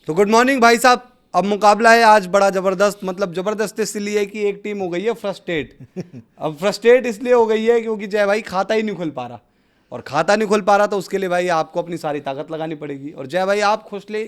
तो good morning भाई साहब। अब मुकाबला है आज बड़ा जबरदस्त, मतलब जबरदस्त इसलिए कि एक टीम हो गई है फ्रस्ट्रेट। अब फ्रस्ट्रेट इसलिए हो गई है क्योंकि जय भाई खाता ही नहीं खुल पा रहा, और खाता नहीं खुल पा रहा तो उसके लिए भाई आपको अपनी सारी ताकत लगानी पड़ेगी। और जय भाई आप खुश ले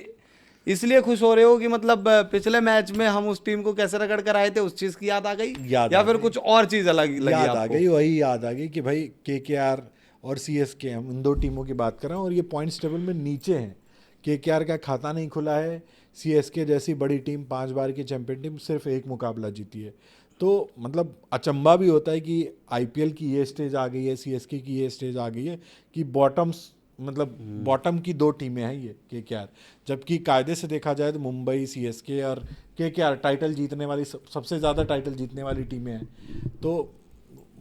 इसलिए खुश हो रहे हो कि मतलब पिछले मैच में हम उस टीम को कैसे रगड़ कर आए थे, उस चीज़ की याद आ गई, याद या आ फिर गई। कुछ और चीज़ अलग लगी याद आ आपको? गई, वही याद आ गई कि भाई केकेआर और सीएसके, हम इन दो टीमों की बात कर रहे हैं और ये पॉइंट्स टेबल में नीचे हैं। केकेआर का खाता नहीं खुला है। सीएसके जैसी बड़ी टीम, 5 बार की चैंपियन टीम, सिर्फ एक मुकाबला जीती है। तो मतलब अचंभा भी होता है कि आईपीएल की ये स्टेज आ गई है, सीएसके की ये स्टेज आ गई है कि बॉटम्स, मतलब बॉटम की दो टीमें हैं ये केकेआर। जबकि कायदे से देखा जाए तो मुंबई, सीएसके और केकेआर टाइटल जीतने वाली, सबसे ज़्यादा टाइटल जीतने वाली टीमें हैं। तो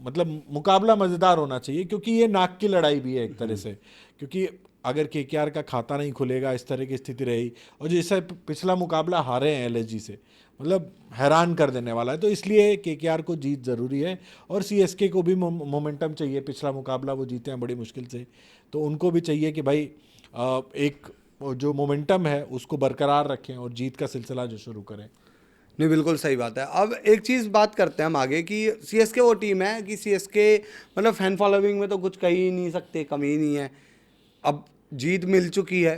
मतलब मुकाबला मज़ेदार होना चाहिए, क्योंकि ये नाक की लड़ाई भी है एक तरह से। क्योंकि अगर केकेआर का खाता नहीं खुलेगा, इस तरह की स्थिति रही, और जैसे पिछला मुकाबला हारे हैं एलएसजी से, मतलब हैरान कर देने वाला है। तो इसलिए केकेआर को जीत ज़रूरी है, और सीएसके को भी मोमेंटम चाहिए। पिछला मुकाबला वो जीते हैं बड़ी मुश्किल से, तो उनको भी चाहिए कि भाई एक जो मोमेंटम है उसको बरकरार रखें और जीत का सिलसिला जो शुरू करें। नहीं, बिल्कुल सही बात है। अब एक चीज़ बात करते हैं हम आगे कि सीएसके वो टीम है कि सीएसके मतलब फैन फॉलोइंग में तो कुछ कह ही नहीं सकते, कमी ही नहीं है। अब जीत मिल चुकी है,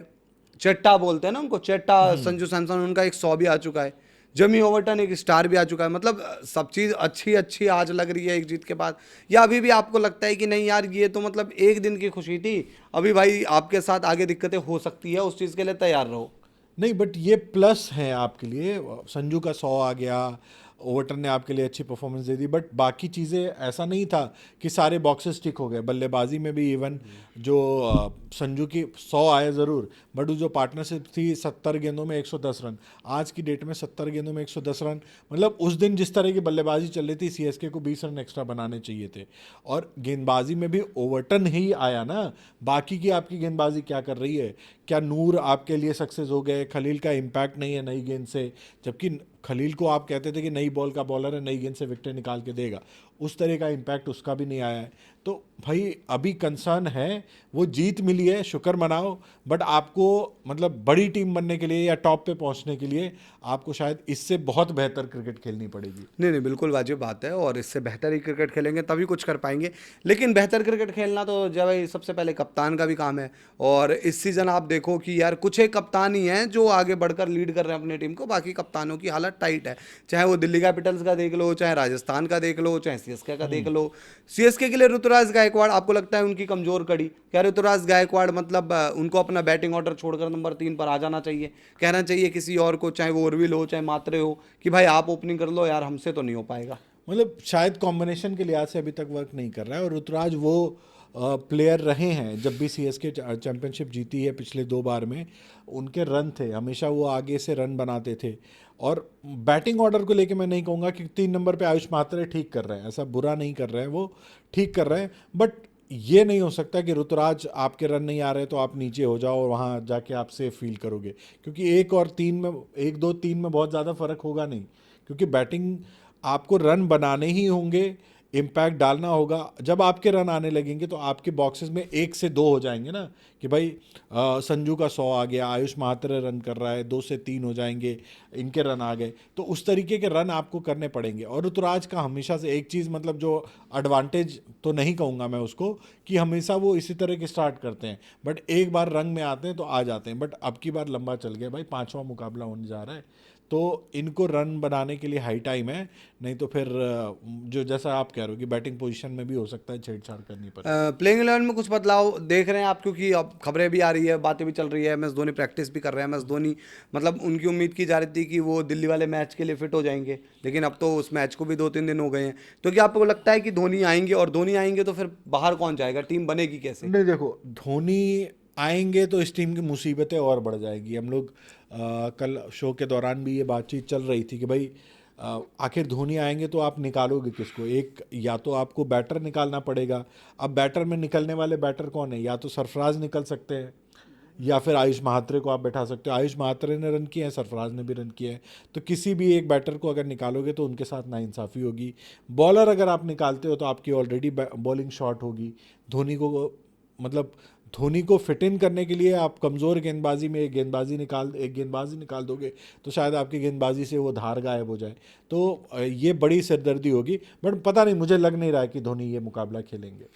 चट्टा बोलते हैं ना उनको, चट्टा संजू सैमसन, उनका एक 100 भी आ चुका है। जमी ओवर्टन एक स्टार भी आ चुका है। मतलब सब चीज़ अच्छी अच्छी आज लग रही है एक जीत के बाद। या अभी भी आपको लगता है कि नहीं यार ये तो मतलब एक दिन की खुशी थी, अभी भाई आपके साथ आगे दिक्कतें हो सकती है, उस चीज़ के लिए तैयार रहो? नहीं, बट ये प्लस है आपके लिए। संजू का 100 आ गया, ओवर्टन ने आपके लिए अच्छी परफॉर्मेंस दे दी, बट बाकी चीज़ें ऐसा नहीं था कि सारे बॉक्सेस टिक हो गए। बल्लेबाजी में भी इवन जो संजू की 100 आए ज़रूर, बट वो जो पार्टनरशिप थी 70 गेंदों में 110 रन, आज की डेट में 70 गेंदों में 110 रन, मतलब उस दिन जिस तरह की बल्लेबाजी चल रही थी, सीएसके को 20 रन एक्स्ट्रा बनाने चाहिए थे। और गेंदबाजी में भी ओवर्टन ही आया ना, बाकी की आपकी गेंदबाजी क्या कर रही है? क्या नूर आपके लिए सक्सेस हो गए? खलील का इम्पैक्ट नहीं है नई गेंद से, जबकि खलील को आप कहते थे कि नई बॉल का बॉलर है, नई गेंद से विकेट निकाल के देगा, उस तरह का इम्पैक्ट उसका भी नहीं आया है। तो भाई अभी कंसर्न है, वो जीत मिली है, शुक्र मनाओ, बट आपको मतलब बड़ी टीम बनने के लिए या टॉप पे पहुंचने के लिए आपको शायद इससे बहुत बेहतर क्रिकेट खेलनी पड़ेगी। नहीं नहीं, बिल्कुल वाजिब बात है, और इससे बेहतर ही क्रिकेट खेलेंगे तभी कुछ कर पाएंगे। लेकिन बेहतर क्रिकेट खेलना तो जब भाई सबसे पहले कप्तान का भी काम है। और इस सीज़न आप देखो कि यार कुछ एक कप्तान ही हैं जो आगे बढ़कर लीड कर रहे हैं अपनी टीम को, बाकी कप्तानों की हालत टाइट है। चाहे वो दिल्ली कैपिटल्स का देख लो, चाहे राजस्थान का देख लो, चाहे सीएसके का देख लो। सीएसके के लिए ऋतुराज गायकवाड़ आपको लगता है उनकी कमजोर कड़ी? क्या ऋतुराज गायकवाड़ मतलब उनको अपना बैटिंग ऑर्डर छोड़कर नंबर 3 पर आ जाना चाहिए? कहना चाहिए किसी और को, चाहे वो उर्विल हो चाहे मात्रे हो, कि भाई आप ओपनिंग कर लो यार, हमसे तो नहीं हो पाएगा? मतलब शायद कॉम्बिनेशन के लिहाज से अभी तक वर्क नहीं कर रहा है। और ऋतुराज वो प्लेयर रहे हैं, जब भी सीएसके चैंपियनशिप जीती है पिछले 2 बार में, उनके रन थे हमेशा, वो आगे से रन बनाते थे। और बैटिंग ऑर्डर को लेके मैं नहीं कहूँगा कि 3 नंबर पे आयुष मात्रे ठीक कर रहे हैं, ऐसा बुरा नहीं कर रहे हैं, वो ठीक कर रहे हैं। बट ये नहीं हो सकता कि ऋतुराज आपके रन नहीं आ रहे तो आप नीचे हो जाओ और वहाँ जाके आप सेफ फील करोगे, क्योंकि 1 और 3 में, 1 2 3 में बहुत ज़्यादा फर्क होगा नहीं। क्योंकि बैटिंग आपको रन बनाने ही होंगे, इम्पैक्ट डालना होगा। जब आपके रन आने लगेंगे तो आपके बॉक्सेस में 1 से 2 हो जाएंगे ना, कि भाई संजू का 100 आ गया, आयुष महात्रे रन कर रहा है, 2 से 3 हो जाएंगे, इनके रन आ गए, तो उस तरीके के रन आपको करने पड़ेंगे। और ऋतुराज का हमेशा से एक चीज़, मतलब जो एडवांटेज तो नहीं कहूँगा मैं उसको, कि हमेशा वो इसी तरह के स्टार्ट करते हैं, बट एक बार रंग में आते हैं तो आ जाते हैं। बट अब की बार लंबा चल गया भाई, 5वां मुकाबला होने जा रहा है, तो इनको रन बनाने के लिए हाई टाइम है। नहीं तो फिर जो जैसा आप कह रहे हो कि बैटिंग पोजीशन में भी हो सकता है छेड़छाड़ करनी पड़े। प्लेइंग 11 में कुछ बदलाव देख रहे हैं आप? क्योंकि अब खबरें भी आ रही है, बातें भी चल रही है, एम एस धोनी प्रैक्टिस भी कर रहे हैं। एम एस धोनी मतलब उनकी उम्मीद की जा रही थी कि वो दिल्ली वाले मैच के लिए फिट हो जाएंगे, लेकिन अब तो उस मैच को भी 2 3 दिन हो गए हैं। तो क्या आपको लगता है कि धोनी आएंगे? और धोनी आएंगे तो फिर बाहर कौन जाएगा, टीम बनेगी कैसे? नहीं देखो, धोनी आएंगे तो इस टीम की मुसीबतें और बढ़ जाएगी। हम लोग कल शो के दौरान भी ये बातचीत चल रही थी कि भाई आखिर धोनी आएंगे तो आप निकालोगे किसको? एक, या तो आपको बैटर निकालना पड़ेगा। अब बैटर में निकलने वाले बैटर कौन है? या तो सरफराज निकल सकते हैं, या फिर आयुष महात्रे को आप बैठा सकते हो। आयुष महात्रे ने रन किए हैं, सरफराज ने भी रन किए हैं, तो किसी भी एक बैटर को अगर निकालोगे तो उनके साथ नाइंसाफ़ी होगी। बॉलर अगर आप निकालते हो तो आपकी ऑलरेडी बॉलिंग शॉर्ट होगी। धोनी को मतलब धोनी को फिट इन करने के लिए आप कमज़ोर गेंदबाजी में एक गेंदबाजी निकाल दोगे तो शायद आपकी गेंदबाजी से वो धार गायब हो जाए। तो ये बड़ी सिरदर्दी होगी, बट पता नहीं, मुझे लग नहीं रहा है कि धोनी ये मुकाबला खेलेंगे।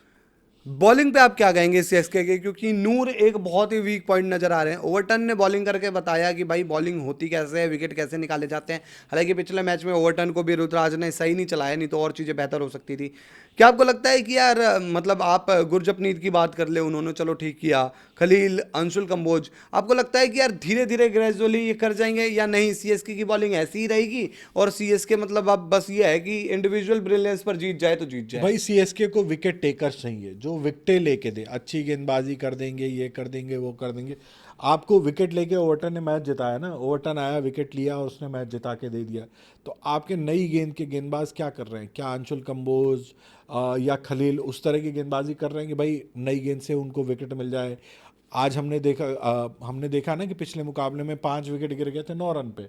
बॉलिंग पे आप क्या कहेंगे सीएसके के, क्योंकि नूर एक बहुत ही वीक पॉइंट नजर आ रहे हैं। ओवरटन ने बॉलिंग करके बताया कि भाई बॉलिंग होती कैसे है, विकेट कैसे निकाले जाते हैं। हालांकि पिछले मैच में ओवरटन को भी रुतुराज ने सही नहीं चलाया, नहीं तो और चीज़ें बेहतर हो सकती थी। क्या आपको लगता है कि यार मतलब आप गुरजपनीत की बात कर ले, उन्होंने चलो ठीक किया, खलील, अंशुल कंबोज, आपको लगता है कि यार धीरे धीरे ग्रेजुअली ये कर जाएंगे या नहीं, सीएसके की बॉलिंग ऐसी ही रहेगी और सीएसके मतलब अब बस ये है कि इंडिविजुअल ब्रिलियंस पर जीत जाए तो जीत जाए? भाई सीएसके को विकेट टेकर्स चाहिए जो विकेटें लेके दे, अच्छी गेंदबाजी कर देंगे, ये कर देंगे, वो कर देंगे। आपको विकेट लेके ओवरटन ने मैच जिताया ना, ओवरटन आया, विकेट लिया और उसने मैच जिता के दे दिया। तो आपके नई गेंद के गेंदबाज क्या कर रहे हैं? क्या अंशुल कंबोज या खलील उस तरह की गेंदबाजी कर रहे हैं कि भाई नई गेंद से उनको विकेट मिल जाए? आज हमने देखा ना कि पिछले मुकाबले में 5 विकेट गिर गए थे 9 रन पे,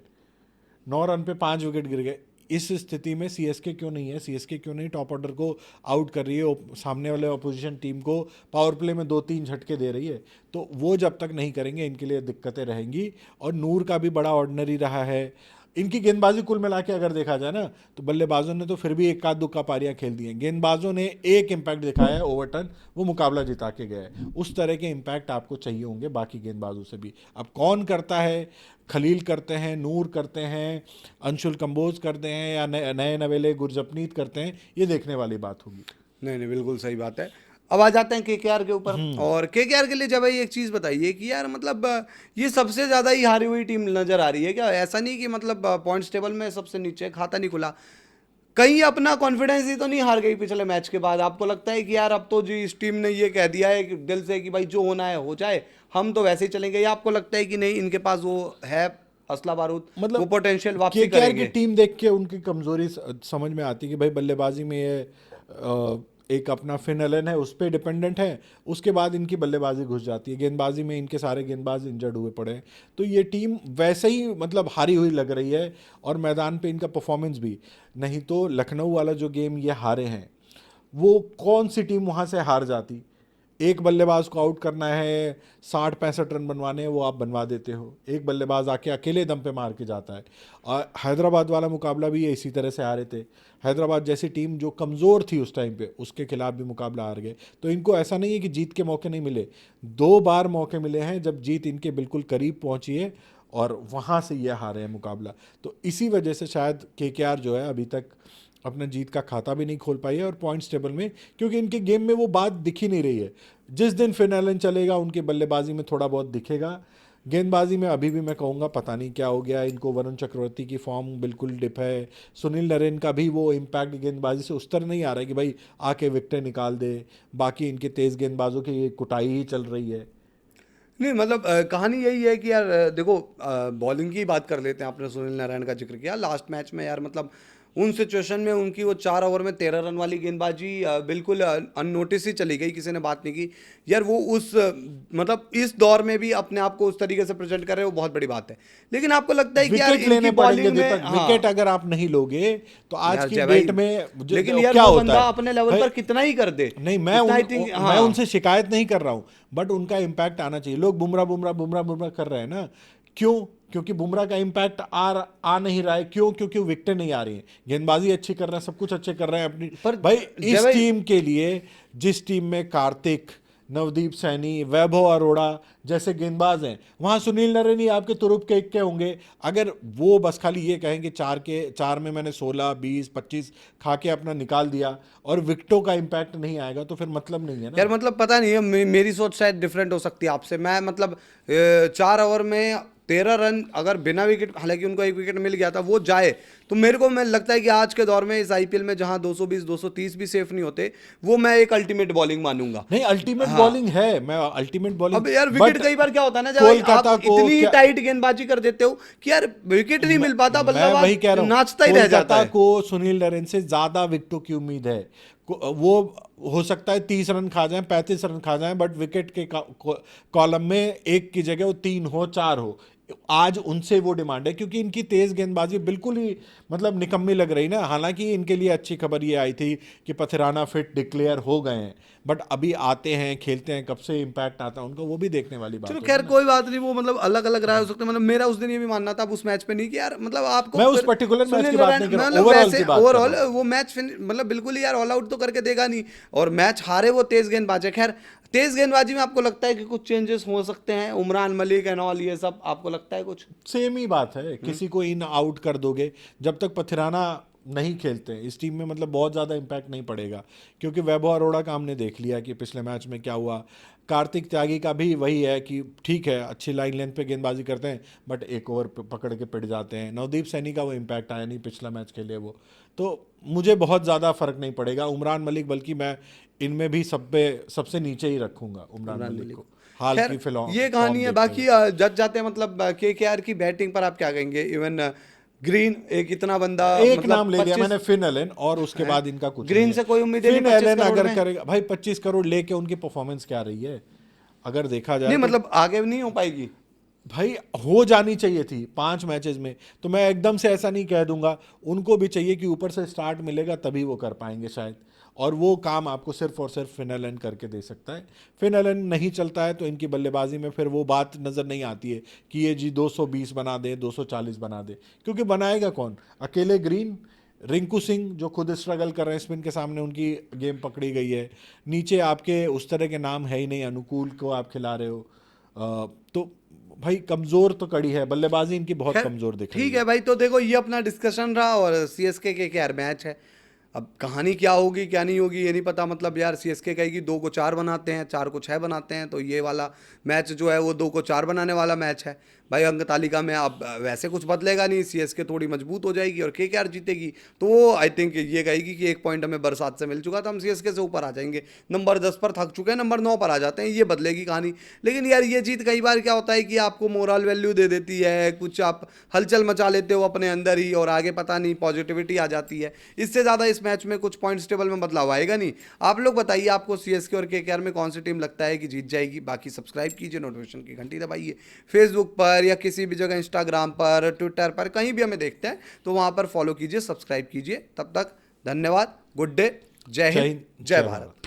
9 रन पे 5 विकेट गिर गए। इस स्थिति में सीएसके क्यों नहीं है, सीएसके क्यों नहीं टॉप ऑर्डर को आउट कर रही है, सामने वाले अपोजिशन टीम को पावर प्ले में 2-3 झटके दे रही है? तो वो जब तक नहीं करेंगे इनके लिए दिक्कतें रहेंगी। और नूर का भी बड़ा ऑर्डिनरी रहा है। इनकी गेंदबाजी कुल मिला के अगर देखा जाए ना, तो बल्लेबाजों ने तो फिर भी एक आध दुक्का पारियां खेल दी हैं, गेंदबाजों ने एक इम्पैक्ट दिखाया है, ओवरटन, वो मुकाबला जिता के गया है। उस तरह के इम्पैक्ट आपको चाहिए होंगे बाकी गेंदबाजों से भी। अब कौन करता है? खलील करते हैं, नूर करते हैं, अंशुल कंबोज करते हैं, या नए नवेले गुरजपनीत करते हैं, ये देखने वाली बात होगी। नहीं नहीं, बिल्कुल सही बात है। अब आ जाते हैं केकेआर के ऊपर। और केकेआर के लिए जब भाई एक चीज़ बताइए कि यार मतलब ये सबसे ज़्यादा ही हारी हुई टीम नज़र आ रही है क्या? ऐसा नहीं कि मतलब पॉइंट्स टेबल में सबसे नीचे, खाता नहीं खुला, कहीं अपना कॉन्फिडेंस ही तो नहीं हार गई पिछले मैच के बाद? आपको लगता है कि यार अब तो जी इस टीम ने ये कह दिया है कि दिल से कि भाई जो होना है हो जाए, हम तो वैसे ही चलेंगे, या आपको लगता है कि नहीं इनके पास वो है असला बारूद, मतलब वो पोटेंशियल वापसी केकेआर की करेंगे? टीम देख के उनकी कमजोरी समझ में आती है कि भाई बल्लेबाजी में ये एक अपना फिन एलन है, उस पर डिपेंडेंट है। उसके बाद इनकी बल्लेबाजी घुस जाती है, गेंदबाजी में इनके सारे गेंदबाज इंजर्ड हुए पड़े हैं। तो ये टीम वैसे ही मतलब हारी हुई लग रही है, और मैदान पे इनका परफॉर्मेंस भी। नहीं तो लखनऊ वाला जो गेम ये हारे हैं, वो कौन सी टीम वहाँ से हार जाती? एक बल्लेबाज को आउट करना है, 60-65 रन बनवाने हैं, वो आप बनवा देते हो। एक बल्लेबाज आके अकेले दम पे मार के जाता है। और हैदराबाद वाला मुकाबला भी ये इसी तरह से हारे थे। हैदराबाद जैसी टीम जो कमज़ोर थी उस टाइम पे, उसके खिलाफ भी मुकाबला हार गए। तो इनको ऐसा नहीं है कि जीत के मौके नहीं मिले, 2 बार मौके मिले हैं जब जीत इनके बिल्कुल करीब पहुंची है, और वहाँ से ये हारे हैं मुकाबला। तो इसी वजह से शायद केकेआर जो है अभी तक अपना जीत का खाता भी नहीं खोल पाई है, और पॉइंट्स टेबल में, क्योंकि इनके गेम में वो बात दिख ही नहीं रही है। जिस दिन फिनालन चलेगा उनके बल्लेबाजी में थोड़ा बहुत दिखेगा। गेंदबाजी में अभी भी मैं कहूँगा पता नहीं क्या हो गया इनको। वरुण चक्रवर्ती की फॉर्म बिल्कुल डिप है। सुनील नरेन का भी वो इम्पैक्ट गेंदबाजी से उस तरह नहीं आ रहा है कि भाई आके विकेटें निकाल दे। बाकी इनके तेज़ गेंदबाजों की कुटाई ही चल रही है। नहीं मतलब कहानी यही है कि यार देखो, बॉलिंग की बात कर लेते हैं। आपने सुनील नारायण का जिक्र किया लास्ट मैच में, यार मतलब उन सिचुएशन में उनकी वो 4 ओवर में 13 रन वाली गेंदबाजी बिल्कुल अननोटिस ही चली गई, किसी ने बात नहीं की। यार वो उस मतलब इस दौर में भी अपने आप को उस तरीके से प्रेजेंट कर रहे हो, बहुत बड़ी बात है। लेकिन आपको लगता है कि यार विकेट लेने इनकी पड़ेंगे बॉलिंग जब में, तक। हाँ विकेट अगर आप नहीं लोगे तो आज यार की जय भाई, डेट में लेकिन यार क्या वो होता बंदा है अपने लेवल भाई? पर कितना ही कर दे, नहीं, इतना आई थिंक, मैं हाँ। उनसे शिकायत नहीं कर रहा हूं, बट उनका इम्पैक्ट आना चाहिए। लोग बुमराह बुमराह बुमराह बुमराह कर रहे हैं ना, क्यों? क्योंकि बुमराह का इम्पैक्ट आ नहीं रहा है। क्यों? क्योंकि विकेटें नहीं आ रही हैं। गेंदबाजी अच्छी कर रहे हैं, सब कुछ अच्छे कर रहे हैं अपनी। पर भाई जय इस भाई, टीम के लिए, जिस टीम में कार्तिक, नवदीप सैनी, वैभव अरोड़ा जैसे गेंदबाज हैं, वहां सुनील नरेन ही आपके तुरुप के इक्के होंगे। अगर वो बस खाली ये कहेंगे 4 में मैंने 16, 20, 25 खा के अपना निकाल दिया, और विकेटों का इम्पैक्ट नहीं आएगा, तो फिर मतलब नहीं है ना। यार मतलब पता नहीं है, मेरी सोच शायद डिफरेंट हो सकती है आपसे। मैं मतलब 4 ओवर में 13 रन अगर बिना विकेट, हालांकि उनको एक विकेट मिल गया था, वो जाए, तो मेरे को मैं लगता है कि आज के दौर में इस आईपीएल में जहां 220 230 भी सेफ नहीं होते, वो मैं एक अल्टीमेट बॉलिंग मानूंगा। नहीं, अल्टीमेट हाँ। बॉलिंग है, मैं अल्टीमेट बॉलिंग, अब यार विकेट बट कई बार क्या होता है ना, जब भाई आप कोलकाता को इतनी क्या, टाइट गेंदबाजी कर देते हो कि यार विकेट नहीं मिल पाता, मैं वही बल्लेबाज कह रहा हूँ, नाचता ही रह जाता कोलकाता है। को सुनील नरेन से ज्यादा विकेटों की उम्मीद है। वो हो सकता है 30 रन खा जाएं, 35 रन खा जाएं, बट विकेट के कॉलम में एक की जगह वो 3 हो, 4 हो, आज उनसे वो डिमांड है, क्योंकि इनकी तेज गेंदबाजी बिल्कुल ही मतलब निकम्मी लग रही ना। हालांकि इनके लिए अच्छी खबर ये आई थी कि पथिराना फिट डिक्लेयर हो गए हैं, बट अभी आते हैं खेलते हैं, कब से इम्पैक्ट आता है उनका वो भी देखने वाली बात चलो होगी खैर ना। कोई बात नहीं, वो मतलब अलग अलग राय हो सकते हैं। मतलब मेरा उस दिन ये भी मानना था, अब उस मैच पे नहीं कि यार मतलब आपको मैं उस फिर पर्टिकुलर मैच सुनील की बात नारायण नहीं कर रहा हूँ, मतलब ओवरऑल वैसे की बात कर ओवरऑल रहा हूँ। वो मैच मतलब बिल्कुल ही यार ऑल आउट तो करके देगा नहीं, और मैच हारे वो तेज गेंदबाज है। खैर तेज गेंदबाजी में आपको लगता है कि कुछ चेंजेस हो सकते हैं, उमरान मलिक एंड ऑल ये सब, आपको लगता है कुछ? सेम ही बात है, किसी को इन आउट कर दोगे, जब तक पथिराना नहीं खेलते हैं इस टीम में मतलब बहुत ज़्यादा इम्पैक्ट नहीं पड़ेगा। क्योंकि वैभव अरोड़ा का हमने देख लिया कि पिछले मैच में क्या हुआ। कार्तिक त्यागी का भी वही है कि ठीक है अच्छी लाइन लेंथ पे गेंदबाजी करते हैं, बट एक ओवर पकड़ के पिट जाते हैं। नवदीप सैनी का वो इम्पैक्ट आया नहीं, पिछला मैच खेले वो। तो मुझे बहुत ज़्यादा फर्क नहीं पड़ेगा। उमरान मलिक बल्कि मैं इनमें भी सबसे नीचे ही रखूंगा उमरान इमरान मलिक मलिक को, को। हाल खैर की ये फॉर्म कहानी है, देखते हुए। बाकी जज जाते हैं मतलब केकेआर की बैटिंग पर आप क्या कहेंगे? इवन ग्रीन एक इतना बंदा एक नाम मतलब ले लिया 25 मैंने, फिन एलन, और उसके है, बाद इनका कुछ नहीं ग्रीन है। से कोई उम्मीदें नहीं फिन 25 एलन करोड़ अगर में। करेगा भाई, 25 करोड़ लेके उनकी परफॉर्मेंस क्या रही है अगर देखा जाए नहीं तो। मतलब आगे नहीं हो पाएगी। भाई हो जानी चाहिए थी 5 मैचेस में, तो मैं एकदम से ऐसा नहीं कह दूंगा। उनको भी चाहिए कि ऊपर से स्टार्ट मिलेगा तभी वो कर पाएंगे शायद, और वो काम आपको सिर्फ और सिर्फ फिनलैंड करके दे सकता है। फिनलैंड नहीं चलता है तो इनकी बल्लेबाजी में फिर वो बात नज़र नहीं आती है कि ये जी 220 बना दे 240 बना दे, क्योंकि बनाएगा कौन? अकेले ग्रीन, रिंकू सिंह जो खुद स्ट्रगल कर रहे हैं स्पिन के सामने, उनकी गेम पकड़ी गई है। नीचे आपके उस तरह के नाम है ही नहीं, अनुकूल को आप खिला रहे हो। तो भाई कमज़ोर तो कड़ी है, बल्लेबाजी इनकी बहुत खैर कमज़ोर दिख रही ठीक है है। भाई, तो देखो ये अपना डिस्कशन रहा, और सीएसके के क्या मैच है। अब कहानी क्या होगी क्या नहीं होगी ये नहीं पता। मतलब यार सीएसके कहेगी 2 को 4 बनाते हैं, 4 को 6 बनाते हैं, तो ये वाला मैच जो है वो 2 को 4 बनाने वाला मैच है भाई। अंक तालिका में अब वैसे कुछ बदलेगा नहीं, सीएसके थोड़ी मजबूत हो जाएगी और केकेआर जीतेगी, तो वो आई थिंक ये कहेगी कि 1 पॉइंट हमें बरसात से मिल चुका था, हम सीएसके से ऊपर आ जाएंगे, नंबर 10 पर थक चुके हैं, नंबर 9 पर आ जाते हैं, ये बदलेगी कहानी। लेकिन यार ये जीत कई बार क्या होता है कि आपको मोरल वैल्यू दे देती है, कुछ आप हलचल मचा लेते हो अपने अंदर ही, और आगे पता नहीं पॉजिटिविटी आ जाती है। इससे ज़्यादा इस मैच में कुछ पॉइंट्स टेबल में बदलाव आएगा नहीं। आप लोग बताइए आपको सीएसके और केकेआर में कौन सी टीम लगता है कि जीत जाएगी? बाकी सब्सक्राइब कीजिए, नोटिफिकेशन की घंटी दबाइए, फेसबुक पर या किसी भी जगह, इंस्टाग्राम पर, ट्विटर पर, कहीं भी हमें देखते हैं तो वहाँ पर फॉलो कीजिए, सब्सक्राइब कीजिए। तब तक धन्यवाद, गुड डे, जय जय हिंद, हिंद, जय जय भारत। भारत।